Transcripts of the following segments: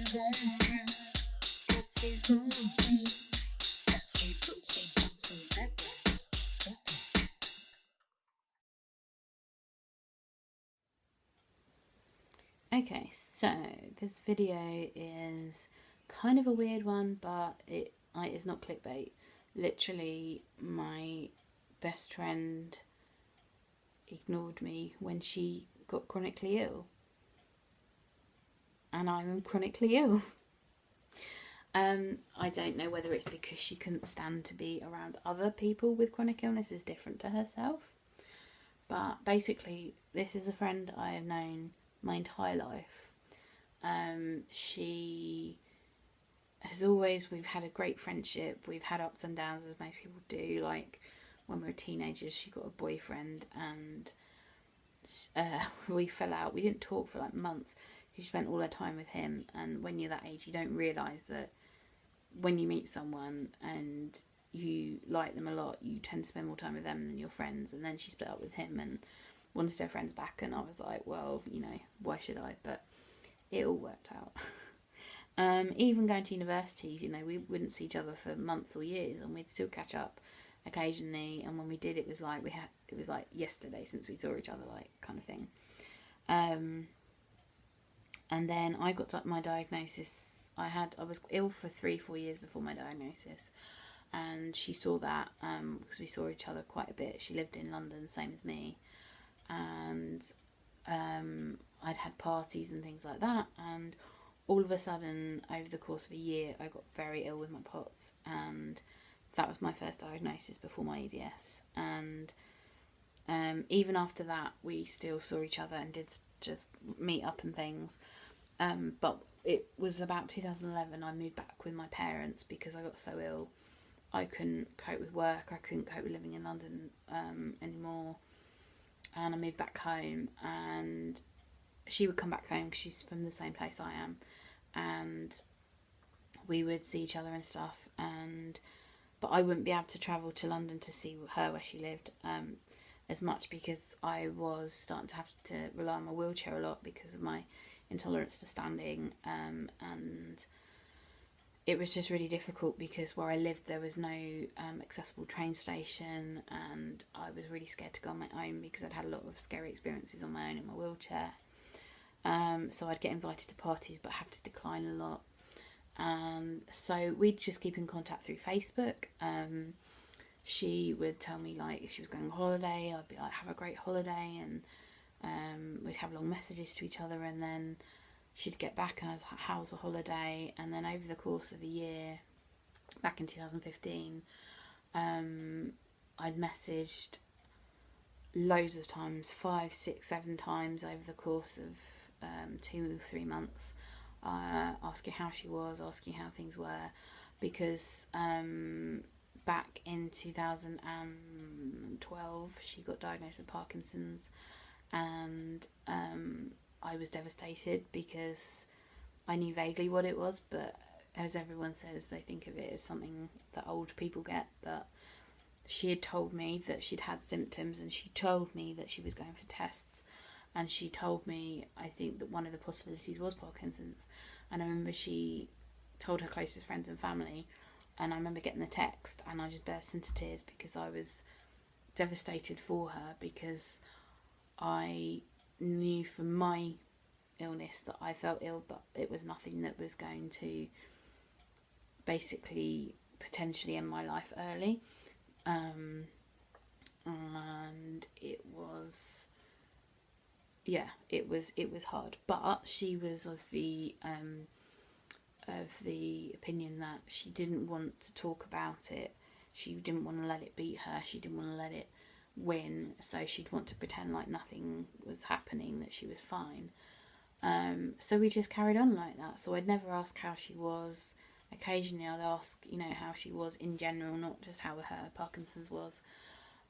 Okay, so this video is kind of a weird one, but it's not clickbait. Literally, my best friend ignored me when she got chronically ill, and I'm chronically ill. I don't know whether it's because she couldn't stand to be around other people with chronic illnesses different to herself, but basically, this is a friend I have known my entire life. She has always, we've had a great friendship. We've had ups and downs, as most people do. Like when we were teenagers, she got a boyfriend, and we fell out. We didn't talk for like months. She spent all her time with him, and when you're that age, you don't realise that when you meet someone and you like them a lot, you tend to spend more time with them than your friends. And then she split up with him and wanted her friends back, and I was like, well, why should I? But it all worked out. Even going to universities, we wouldn't see each other for months or years, and we'd still catch up occasionally. And when we did, it was like yesterday since we saw each other, like kind of thing. And then I got my diagnosis. I was ill for 3-4 years before my diagnosis, and she saw that because we saw each other quite a bit. She lived in London, same as me, and I'd had parties and things like that, and all of a sudden, over the course of a year, I got very ill with my POTS, and that was my first diagnosis before my EDS. And even after that, we still saw each other and did just meet up and things. But it was about 2011, I moved back with my parents because I got so ill. I couldn't cope with work, I couldn't cope with living in London anymore. And I moved back home, and she would come back home because she's from the same place I am, and we would see each other and stuff. But I wouldn't be able to travel to London to see her where she lived as much, because I was starting to have to rely on my wheelchair a lot because of my intolerance to standing, and it was just really difficult because where I lived there was no accessible train station, and I was really scared to go on my own because I'd had a lot of scary experiences on my own in my wheelchair. So I'd get invited to parties but have to decline a lot. So we'd just keep in contact through Facebook. She would tell me like if she was going on holiday, I'd be like, have a great holiday, and we'd have long messages to each other, and then she'd get back and I was like, how's the holiday? And then over the course of a year, back in 2015, I'd messaged loads of times, 5, 6, 7 times over the course of 2 or 3 months, asking how she was, asking how things were, because back in 2012 she got diagnosed with Parkinson's, and I was devastated because I knew vaguely what it was, but as everyone says, they think of it as something that old people get. But she had told me that she'd had symptoms, and she told me that she was going for tests, and she told me, I think, that one of the possibilities was Parkinson's. And I remember she told her closest friends and family, and I remember getting the text and I just burst into tears because I was devastated for her, because I knew from my illness that I felt ill, but it was nothing that was going to basically potentially end my life early. And it was hard, but she was of the opinion that she didn't want to talk about it. She didn't want to let it beat her. She didn't want to let it win. So she'd want to pretend like nothing was happening, that she was fine. So we just carried on like that. So I'd never ask how she was. Occasionally I'd ask, how she was in general, not just how her Parkinson's was.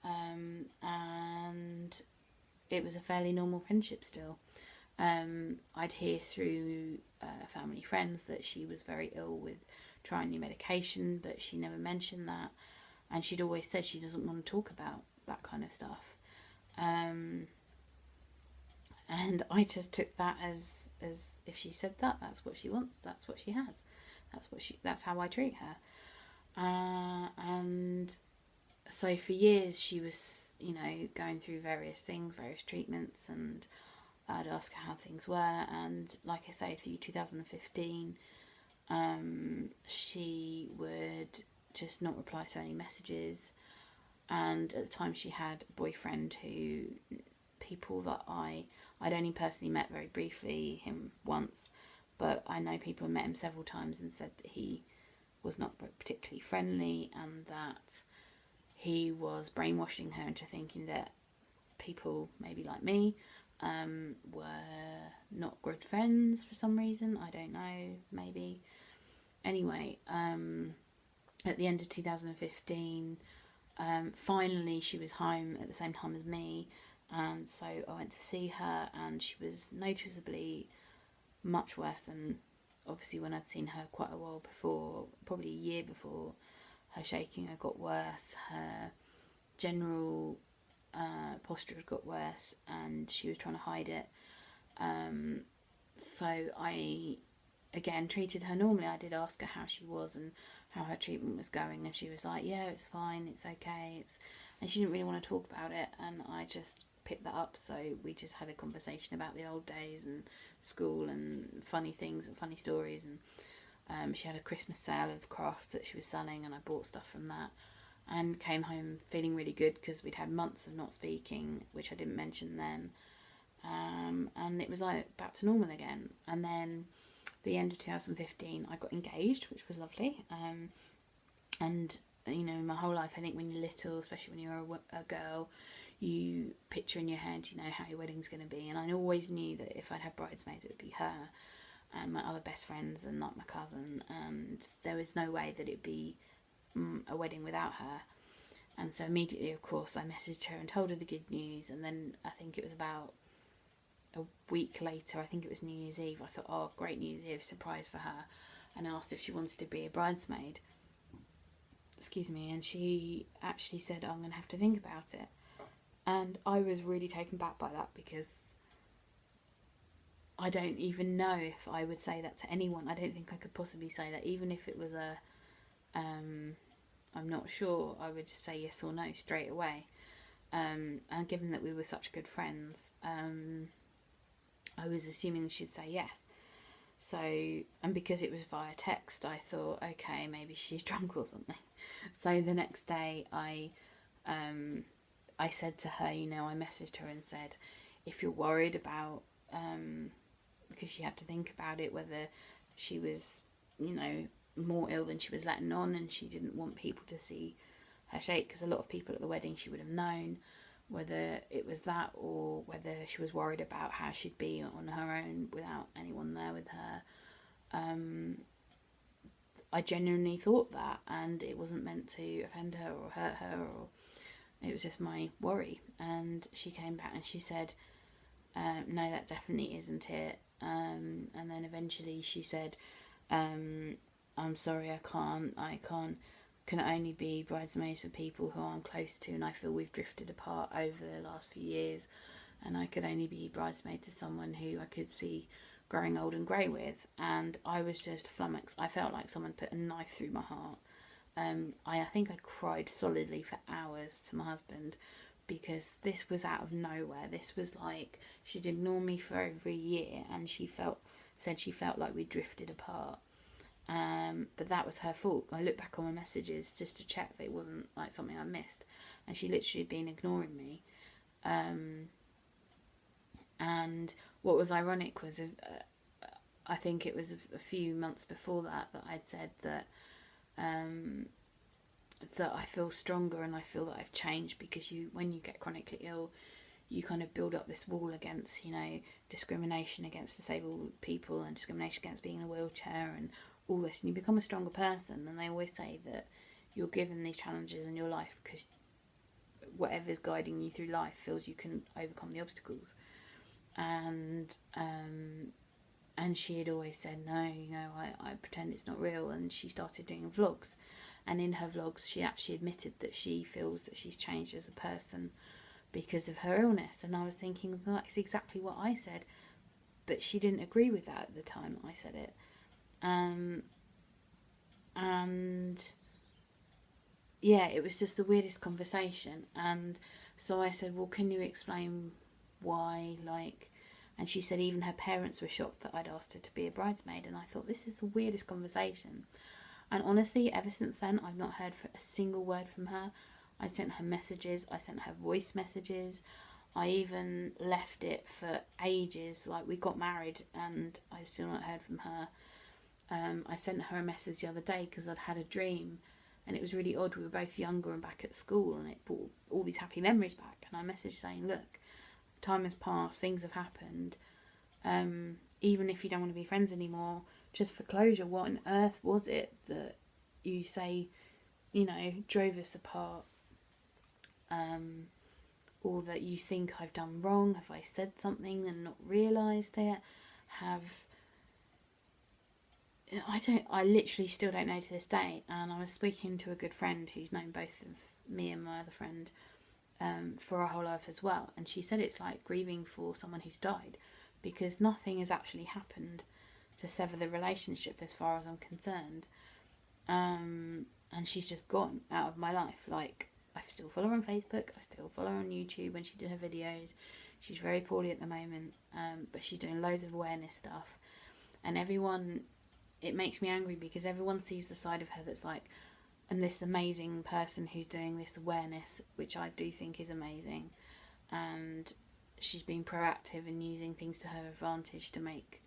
And it was a fairly normal friendship still. I'd hear through family friends that she was very ill with trying new medication, but she never mentioned that, and she'd always said she doesn't want to talk about that kind of stuff. And I just took that as as if she said that, that's what she wants, that's what she has, that's how I treat her. And so for years she was, going through various things, various treatments, and I'd ask her how things were. And like I say, through 2015, she would just not reply to any messages. And at the time, she had a boyfriend people that I'd only personally met very briefly, him once, but I know people who met him several times and said that he was not particularly friendly, and that he was brainwashing her into thinking that people maybe like me were not good friends for some reason. I don't know, maybe. Anyway, at the end of 2015, finally she was home at the same time as me, and so I went to see her, and she was noticeably much worse than obviously when I'd seen her quite a while before, probably a year before. Her shaking had got worse, her general posture had got worse, and she was trying to hide it. So I, again, treated her normally. I did ask her how she was and how her treatment was going, and she was like, yeah, it's fine, it's okay, and she didn't really want to talk about it, and I just picked that up. So we just had a conversation about the old days and school and funny things and funny stories, and she had a Christmas sale of crafts that she was selling, and I bought stuff from that, and came home feeling really good because we'd had months of not speaking, which I didn't mention then. And it was like back to normal again. And then the end of 2015, I got engaged, which was lovely. And my whole life, I think when you're little, especially when you're a girl, you picture in your head, how your wedding's going to be. And I always knew that if I'd had bridesmaids, it would be her and my other best friends and not my cousin. And there was no way that it'd be a wedding without her. And so immediately, of course, I messaged her and told her the good news. And then I think it was about a week later, I think it was New Year's Eve, I thought, oh, great New Year's Eve surprise for her, and asked if she wanted to be a bridesmaid. Excuse me. And she actually said, oh, I'm going to have to think about it. And I was really taken back by that, because I don't even know if I would say that to anyone. I don't think I could possibly say that, even if it was I'm not sure, I would just say yes or no straight away. And given that we were such good friends, I was assuming she'd say yes. So, and because it was via text, I thought, okay, maybe she's drunk or something. So the next day, I said to her, I messaged her and said, if you're worried about, because she had to think about it, whether she was, more ill than she was letting on, and she didn't want people to see her shake, because a lot of people at the wedding she would have known, whether it was that or whether she was worried about how she'd be on her own without anyone there with her. I genuinely thought that, and it wasn't meant to offend her or hurt her, or it was just my worry. And she came back and she said, no, that definitely isn't it. And then eventually she said, I'm sorry, I can only be bridesmaids for people who I'm close to, and I feel we've drifted apart over the last few years, and I could only be bridesmaid to someone who I could see growing old and grey with. And I was just flummoxed. I felt like someone put a knife through my heart. I think I cried solidly for hours to my husband, because this was out of nowhere. This was like, she'd ignored me for over a year, and said she felt like we drifted apart. But that was her fault. I looked back on my messages just to check that it wasn't like something I missed, and she literally had been ignoring me. And what was ironic was, I think it was a few months before that I'd said that that I feel stronger and I feel that I've changed, because when you get chronically ill, you kind of build up this wall against, discrimination against disabled people and discrimination against being in a wheelchair and all this, and you become a stronger person. And they always say that you're given these challenges in your life because whatever's guiding you through life feels you can overcome the obstacles. And she had always said, no, I pretend it's not real. And she started doing vlogs, and in her vlogs she actually admitted that she feels that she's changed as a person because of her illness. And I was thinking, that's exactly what I said. but she didn't agree with that at the time I said it. And yeah, it was just the weirdest conversation. And so I said, well, can you explain why, like, and she said even her parents were shocked that I'd asked her to be a bridesmaid. And I thought, this is the weirdest conversation. And honestly, ever since then, I've not heard a single word from her. I sent her messages, I sent her voice messages, I even left it for ages. Like, we got married and I still not heard from her. I sent her a message the other day because I'd had a dream, and it was really odd. We were both younger and back at school, and it brought all these happy memories back. And I messaged saying, look, time has passed, things have happened. Even if you don't want to be friends anymore, just for closure, what on earth was it that you say, you know, drove us apart? Or that you think I've done wrong? Have I said something and not realised it? I literally still don't know to this day. And I was speaking to a good friend who's known both of me and my other friend for our whole life as well. And she said it's like grieving for someone who's died, because nothing has actually happened to sever the relationship as far as I'm concerned. And she's just gone out of my life. Like, I still follow her on Facebook, I still follow her on YouTube when she did her videos. She's very poorly at the moment, but she's doing loads of awareness stuff. And everyone, it makes me angry because everyone sees the side of her that's like, and this amazing person who's doing this awareness, which I do think is amazing. And she's been proactive in using things to her advantage to make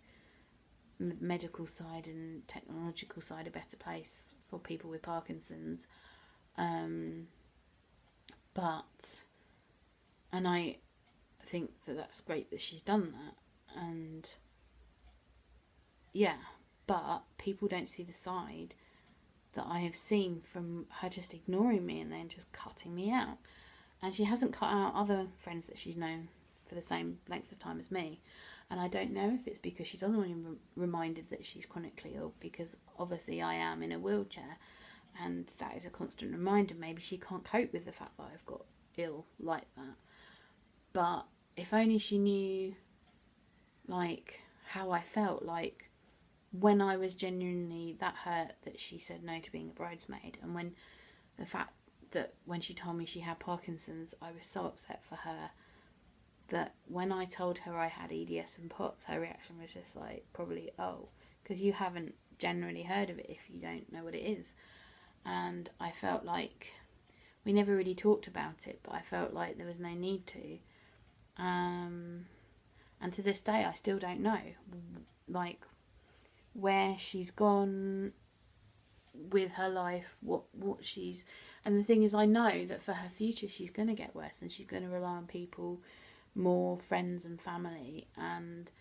medical side and technological side a better place for people with Parkinson's. And I think that that's great that she's done that. And yeah, but people don't see the side that I have seen from her just ignoring me and then just cutting me out. And she hasn't cut out other friends that she's known for the same length of time as me. And I don't know if it's because she doesn't want to be reminded that she's chronically ill, because obviously I am in a wheelchair, and that is a constant reminder. Maybe she can't cope with the fact that I've got ill like that. But if only she knew, like, how I felt, like, when I was genuinely that hurt that she said no to being a bridesmaid, and when the fact that when she told me she had Parkinson's, I was so upset for her, that when I told her I had EDS and POTS, her reaction was just like, probably, oh, because you haven't generally heard of it if you don't know what it is. And I felt like we never really talked about it, but I felt like there was no need to. And to this day, I still don't know, like, where she's gone with her life, what she's... And the thing is, I know that for her future, she's going to get worse, and she's going to rely on people more, friends and family. And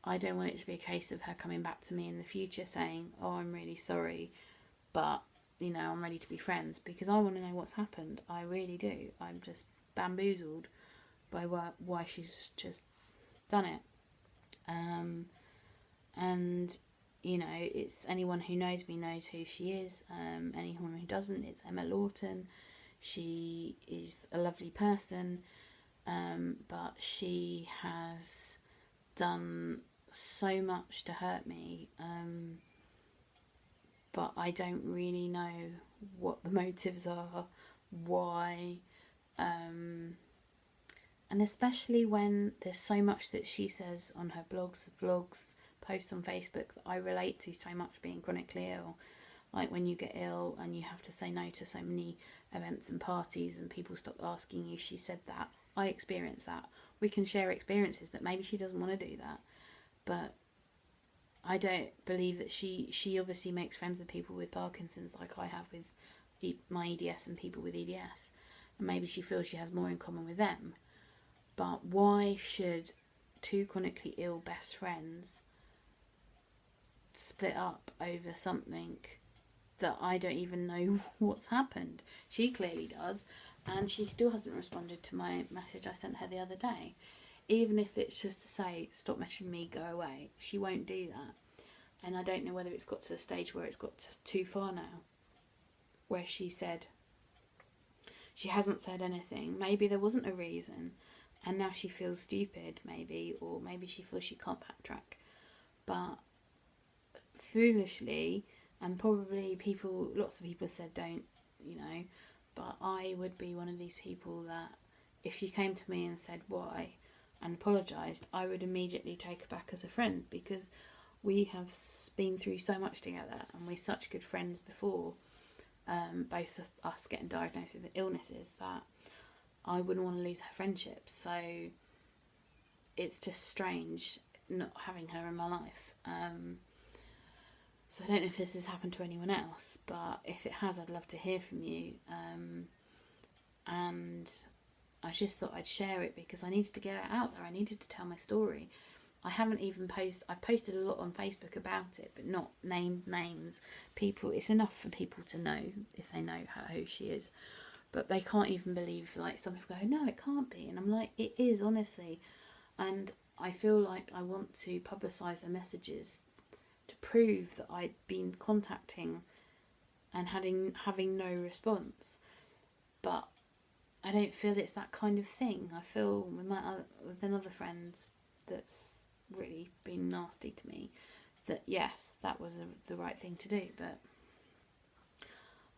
I don't want it to be a case of her coming back to me in the future saying, oh, I'm really sorry, but, you know, I'm ready to be friends, because I want to know what's happened. I really do. I'm just bamboozled by why she's just done it. And, you know, it's anyone who knows me knows who she is. Anyone who doesn't, it's Emma Lawton. She is a lovely person, but she has done so much to hurt me. But I don't really know what the motives are, why, and especially when there's so much that she says on her blogs, vlogs, posts on Facebook that I relate to so much, being chronically ill. Like when you get ill and you have to say no to so many events and parties and people stop asking you. She said that. I experienced that. We can share experiences, but maybe she doesn't want to do that. But I don't believe that she obviously makes friends with people with Parkinson's like I have with my EDS and people with EDS. And maybe she feels she has more in common with them. But why should two chronically ill best friends split up over something that I don't even know what's happened? She clearly does, and she still hasn't responded to my message I sent her the other day. Even if it's just to say, stop messaging me, go away, she won't do that. And I don't know whether it's got to the stage where it's got too far now, where she hasn't said anything. Maybe there wasn't a reason, and now she feels stupid, maybe, or maybe she feels she can't backtrack. But foolishly, and probably lots of people said don't, but I would be one of these people that if she came to me and said why and apologised, I would immediately take her back as a friend, because we have been through so much together and we're such good friends before both of us getting diagnosed with illnesses, that I wouldn't want to lose her friendship. So it's just strange not having her in my life. So I don't know if this has happened to anyone else, but if it has, I'd love to hear from you. And I just thought I'd share it because I needed to get it out there. I needed to tell my story. I haven't even I've posted a lot on Facebook about it, but not named names. People, it's enough for people to know if they know who she is. But they can't even believe, like, some people go, no, it can't be. And I'm like, it is, honestly. And I feel like I want to publicise the messages to prove that I'd been contacting and having no response. But I don't feel it's that kind of thing. I feel with another friend that's really been nasty to me, that yes, that was the right thing to do, but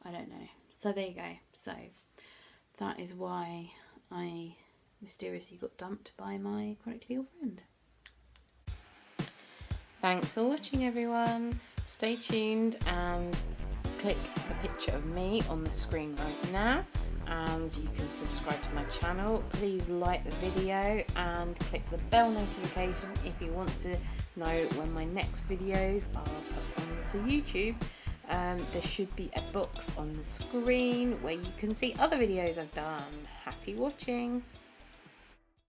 I don't know. So there you go. So that is why I mysteriously got dumped by my chronically ill friend. Thanks for watching, everyone. Stay tuned and click the picture of me on the screen right now, and you can subscribe to my channel. Please like the video and click the bell notification if you want to know when my next videos are put onto YouTube. There should be a box on the screen where you can see other videos I've done. Happy watching!